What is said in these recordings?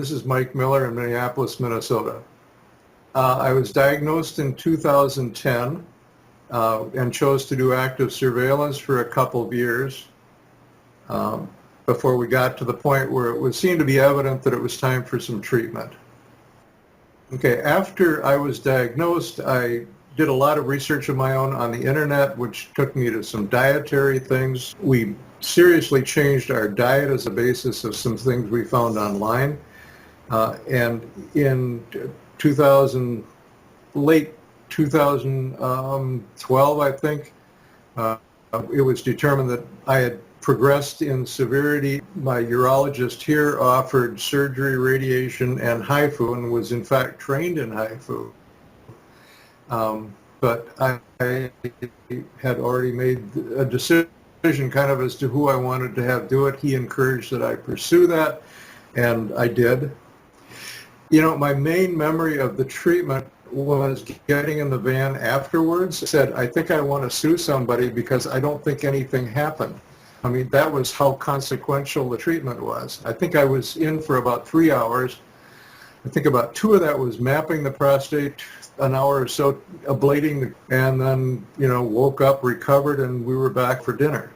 This is Mike Miller in Minneapolis, Minnesota. I was diagnosed in 2010 and chose to do active surveillance for a couple of years before we got to the point where it seemed to be evident that it was time for some treatment. Okay, after I was diagnosed, I did a lot of research of my own on the internet, which took me to some dietary things. We seriously changed our diet as a basis of some things we found online. And in late 2012, I think, it was determined that I had progressed in severity. My urologist here offered surgery, radiation, and HIFU, and was in fact trained in HIFU. But I had already made a decision kind of as to who I wanted to have do it. He encouraged that I pursue that, and I did. You know, my main memory of the treatment was getting in the van afterwards. I said, I think I want to sue somebody because I don't think anything happened. I mean, that was how consequential the treatment was. I think I was in for about 3 hours. I think about 2 of that was mapping the prostate, an hour or so ablating, and then, you know, woke up, recovered, and we were back for dinner.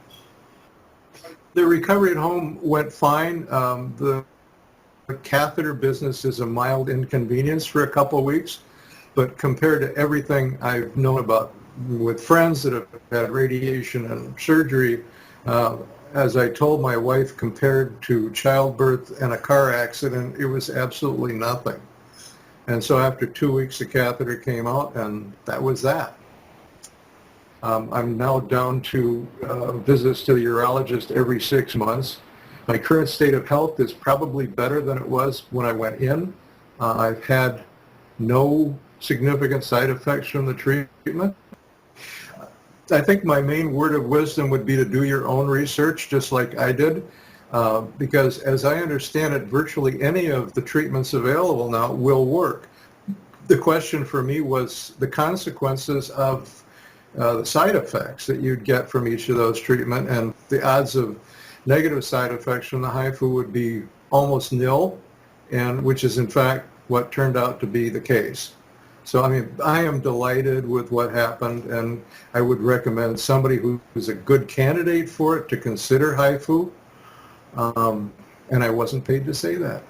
The recovery at home went fine. The catheter business is a mild inconvenience for a couple of weeks, but compared to everything I've known about with friends that have had radiation and surgery, as I told my wife, compared to childbirth and a car accident, it was absolutely nothing. And so after 2 weeks, the catheter came out, and that was that. I'm now down to visits to the urologist every 6 months. My current state of health is probably better than it was when I went in. I've had no significant side effects from the treatment. I think my main word of wisdom would be to do your own research, just like I did, because as I understand it, virtually any of the treatments available now will work. The question for me was the consequences of the side effects that you'd get from each of those treatments, and the odds of negative side effects from the HIFU would be almost nil, and which is in fact what turned out to be the case. So, I mean, I am delighted with what happened, and I would recommend somebody who's a good candidate for it to consider HIFU, and I wasn't paid to say that.